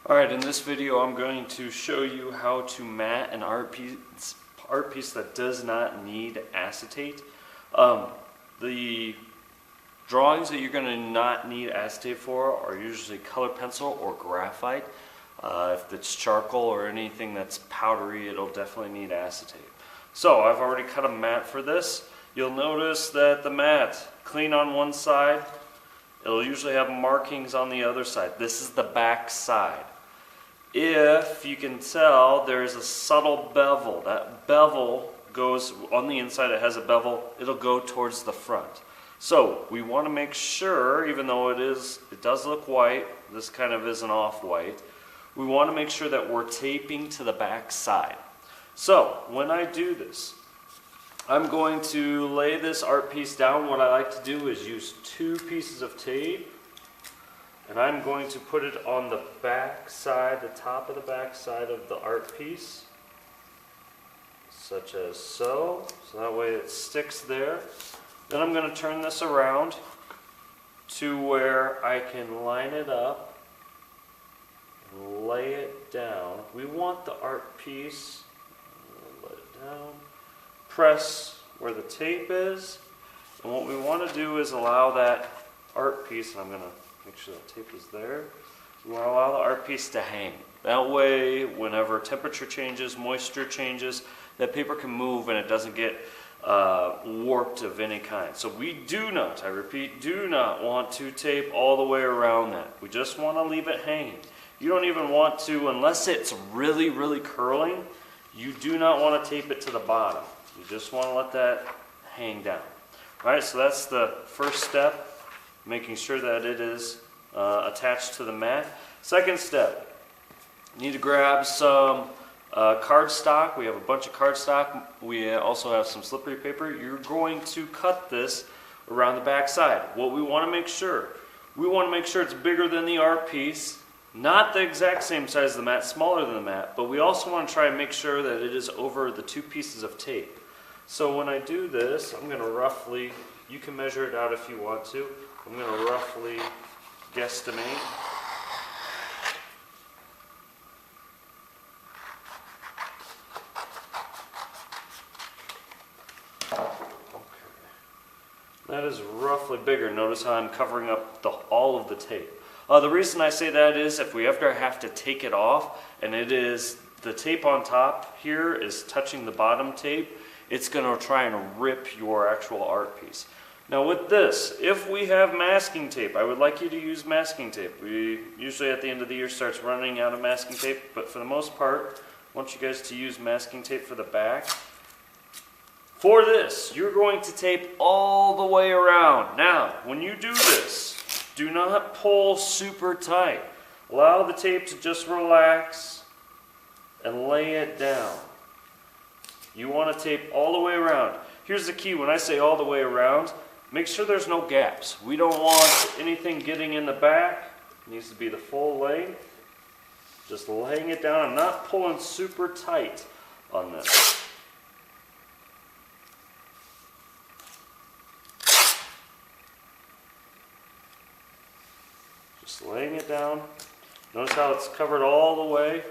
Alright, in this video I'm going to show you how to mat an art piece that does not need acetate. The drawings that you're going to not need acetate for are usually color pencil or graphite. If it's charcoal or anything that's powdery, it'll definitely need acetate. So I've already cut a mat for this. You'll notice that the mat, clean on one side, it'll usually have markings on the other side. This is the back side. If you can tell, there's a subtle bevel. That bevel goes on the inside, it has a bevel, it'll go towards the front. So we want to make sure, even though it does look white, this kind of is an off-white, we want to make sure that we're taping to the back side. So when I do this, I'm going to lay this art piece down. What I like to do is use 2 pieces of tape, and I'm going to put it on the back side, the top of the back side of the art piece, such as so. So that way it sticks there. Then I'm going to turn this around to where I can line it up and lay it down. We want the art piece, let it down, press where the tape is, and what we want to do is allow that art piece, and I'm going to make sure that tape is there. We want to allow the art piece to hang. That way, whenever temperature changes, moisture changes, that paper can move and it doesn't get warped of any kind. So we do not, I repeat, do not want to tape all the way around that. We just want to leave it hanging. You don't even want to, unless it's really, really curling, you do not want to tape it to the bottom. You just want to let that hang down. Alright, so that's the first step, making sure that it is attached to the mat. Second step, you need to grab some cardstock. We have a bunch of cardstock. We also have some slippery paper. You're going to cut this around the back side. What we want to make sure, it's bigger than the art piece, not the exact same size as the mat, smaller than the mat, but we also want to try and make sure that it is over the 2 pieces of tape. So when I do this, I'm going to roughly, you can measure it out if you want to, I'm going to roughly guesstimate. That is roughly bigger. Notice how I'm covering up all of the tape. The reason I say that is if we ever have to take it off and the tape on top here is touching the bottom tape, it's going to try and rip your actual art piece. Now with this, if we have masking tape, I would like you to use masking tape. We usually at the end of the year starts running out of masking tape, but for the most part, I want you guys to use masking tape for the back. For this, you're going to tape all the way around. Now, when you do this, do not pull super tight. Allow the tape to just relax and lay it down. You want to tape all the way around. Here's the key, when I say all the way around, make sure there's no gaps. We don't want anything getting in the back. It needs to be the full length. Just laying it down. I'm not pulling super tight on this. Just laying it down. Notice how it's covered all the way.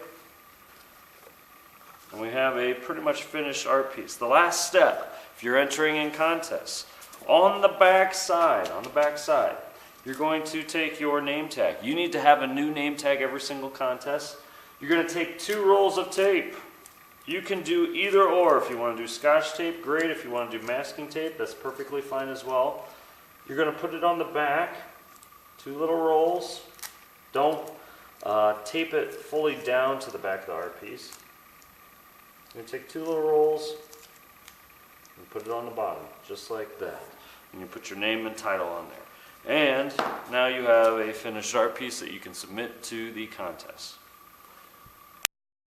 And we have a pretty much finished art piece. The last step, if you're entering in contests, on the back side, you're going to take your name tag. You need to have a new name tag every single contest. You're going to take 2 rolls of tape. You can do either or. If you want to do Scotch tape, great. If you want to do masking tape, that's perfectly fine as well. You're going to put it on the back, 2 little rolls. Don't tape it fully down to the back of the art piece. You're going to take 2 little rolls and put it on the bottom, just like that. And you put your name and title on there. And now you have a finished art piece that you can submit to the contest.